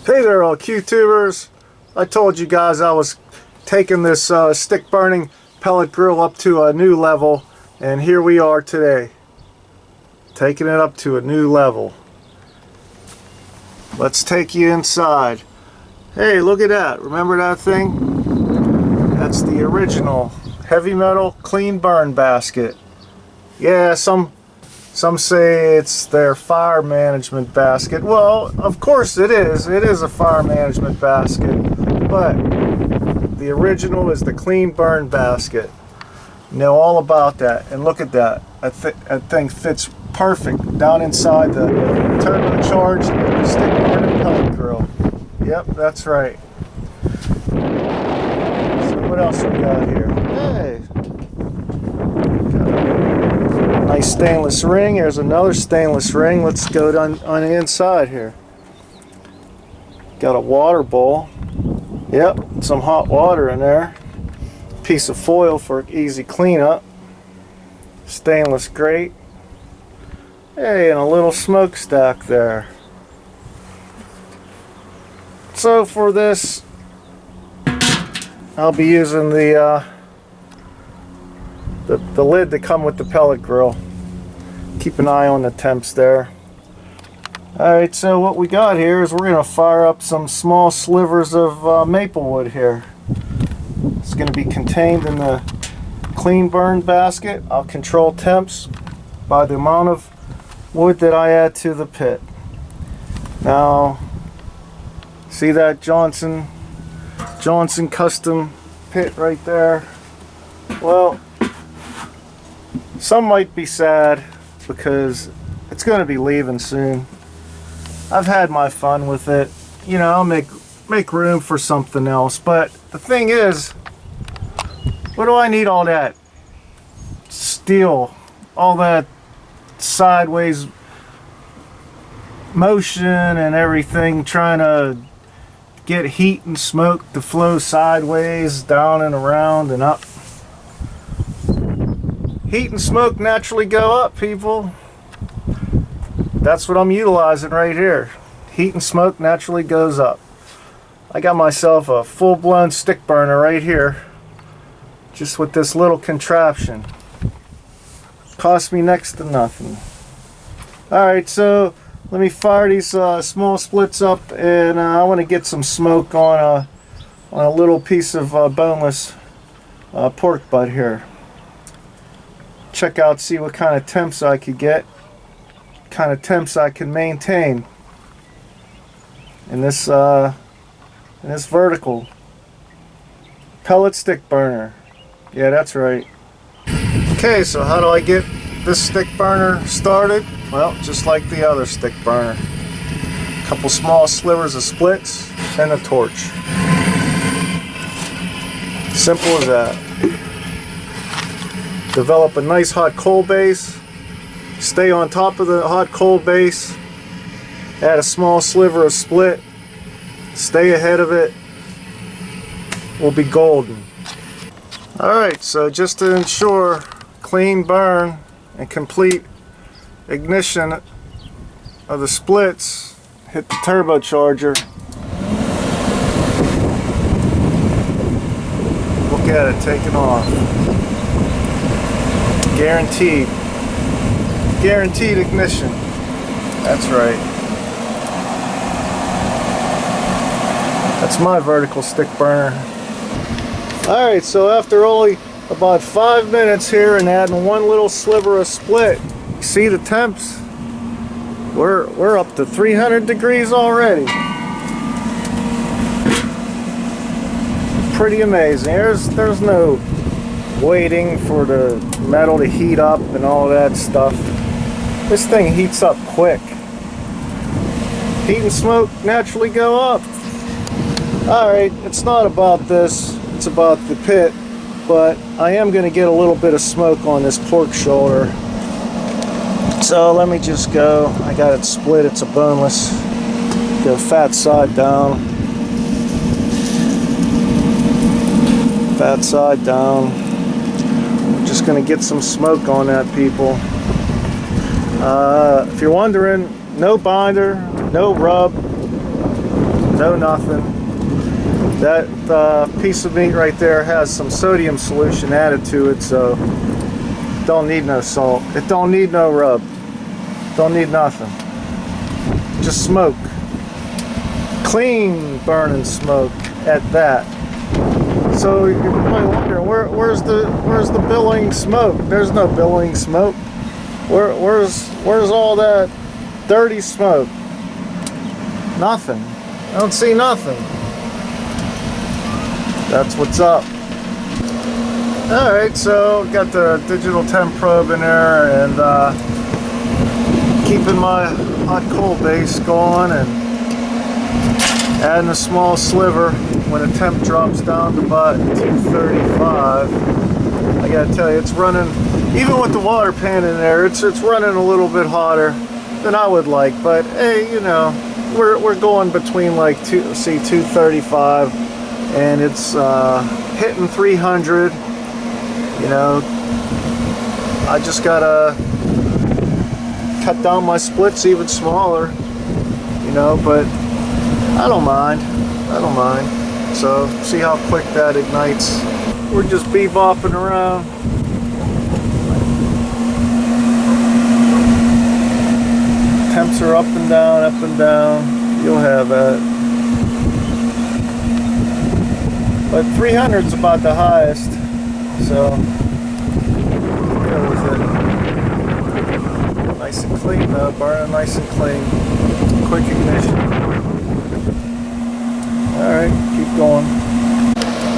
Hey there all Q-tubers. I told you guys I was taking this stick burning pellet grill up to a new level, and here we are today, taking it up to a new level. Let's take you inside. Hey, look at that. Remember that thing? That's the original heavy metal clean burn basket. Yeah, some say it's their fire management basket. Well, of course it is. It is a fire management basket. But the original is the clean burn basket. Know all about that. And look at that. That thing fits perfect down inside the turbocharged stick burning pellet grill. Yep, that's right. So what else we got here? Hey. Nice stainless ring. Here's another stainless ring. Let's go on the inside here. Got a water bowl. Yep, some hot water in there. Piece of foil for easy cleanup. Stainless grate. Hey, and a little smokestack there. So for this, I'll be using the lid that come with the pellet grill. Keep an eye on the temps there. Alright, so what we got here is we're going to fire up some small slivers of maple wood here. It's going to be contained in the clean burn basket. I'll control temps by the amount of wood that I add to the pit. Now, see that Johnson custom pit right there? Well, some might be sad because it's going to be leaving soon. I've had my fun with it. You know, I'll make room for something else. But the thing is, what do I need all that steel, all that sideways motion and everything, trying to get heat and smoke to flow sideways, down and around and up? Heat and smoke naturally go up, people. That's what I'm utilizing right here. Heat and smoke naturally goes up. I got myself a full-blown stick burner right here, just with this little contraption. Cost me next to nothing. Alright, so let me fire these small splits up, and I want to get some smoke on a little piece of boneless pork butt here. Check out, see what kind of temps I could get, kind of temps I can maintain in this vertical pellet stick burner. Yeah, that's right. Okay, so how do I get this stick burner started? Well, just like the other stick burner. A couple small slivers of splits and a torch. Simple as that. Develop a nice hot coal base. Stay on top of the hot coal base. Add a small sliver of split. Stay ahead of it. Will be golden. Alright, so just to ensure clean burn and complete ignition of the splits, hit the turbocharger. Look at it taking off. Guaranteed ignition. That's right. That's my vertical stick burner. Alright, so after only about 5 minutes here and adding one little sliver of split, see the temps? We're up to 300 degrees already. Pretty amazing. There's no waiting for the metal to heat up and all that stuff. This thing heats up quick. Heat and smoke naturally go up. Alright, it's not about this, it's about the pit, but I am going to get a little bit of smoke on this pork shoulder. So let me just go. I got it split, it's a boneless. Go fat side down. Fat side down. Just going to get some smoke on that, people. If you're wondering, no binder, no rub, no nothing. That piece of meat right there has some sodium solution added to it, so don't need no salt. It don't need no rub. Don't need nothing. Just smoke. Clean burning smoke at that. So you're probably wondering, where's the billowing smoke? There's no billowing smoke. Where's all that dirty smoke? Nothing. I don't see nothing. That's what's up. Alright, so got the digital temp probe in there and keeping my hot coal base going and adding a small sliver when the temp drops down to about 235. I gotta tell you, it's running, even with the water pan in there, it's running a little bit hotter than I would like, but hey, you know, we're going between like 235 and it's hitting 300. You know, I just gotta cut down my splits even smaller, you know, but I don't mind. So see how quick that ignites. We're just bebopping around. Temps are up and down, up and down. You'll have that. But 300's about the highest, so go with it. Nice and clean though, burning nice and clean. Quick ignition. Alright, keep going.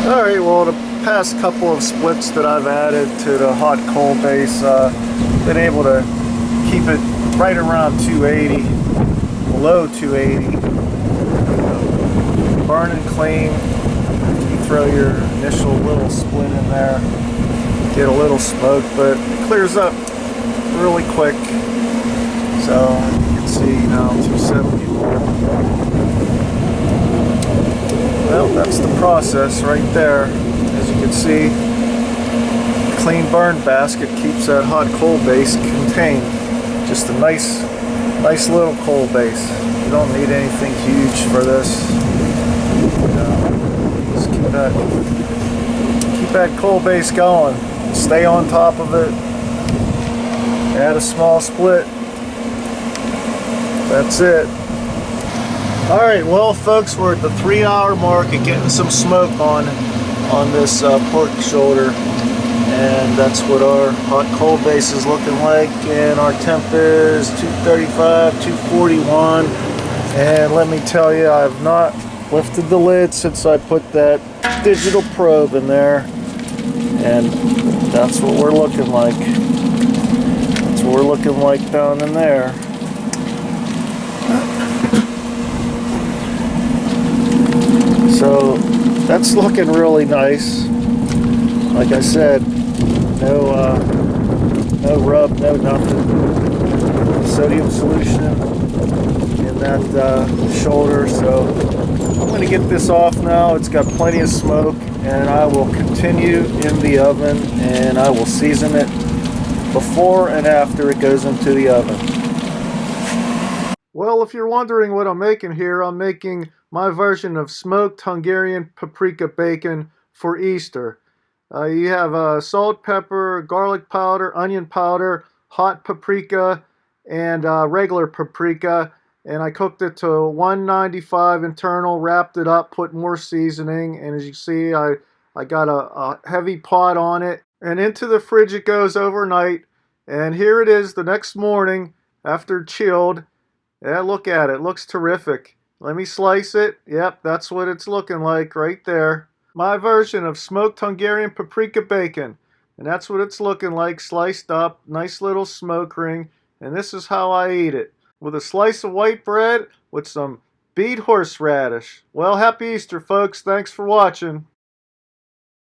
Alright, well the past couple of splits that I've added to the hot coal base, been able to keep it right around 280, below 280. Burning clean. You throw your initial little split in there, get a little smoke, but it clears up really quick. So you can see, you know, 271. Well, that's the process right there. As you can see, clean burn basket keeps that hot coal base contained. Just a nice little coal base. You don't need anything huge for this. Just keep that coal base going. Stay on top of it. Add a small split. That's it. Alright, well folks, we're at the 3-hour mark of getting some smoke on this pork shoulder, and that's what our hot coal base is looking like, and our temp is 235, 241, and let me tell you, I've not lifted the lid since I put that digital probe in there, and that's what we're looking like. That's what we're looking like down in there. So that's looking really nice. Like I said, no rub, no nothing. Sodium solution in that shoulder. So I'm going to get this off now. It's got plenty of smoke, and I will continue in the oven, and I will season it before and after it goes into the oven. Well, if you're wondering what I'm making here, I'm making my version of smoked Hungarian paprika bacon for Easter. You have salt, pepper, garlic powder, onion powder, hot paprika, and regular paprika. And I cooked it to 195 internal, wrapped it up, put more seasoning. And as you see, I got a heavy pot on it. And into the fridge it goes overnight. And here it is the next morning after chilled. Yeah, look at it. It looks terrific. Let me slice it. Yep, that's what it's looking like right there. My version of smoked Hungarian paprika bacon. And that's what it's looking like, sliced up. Nice little smoke ring. And this is how I eat it. With a slice of white bread with some beet horseradish. Well, happy Easter, folks. Thanks for watching.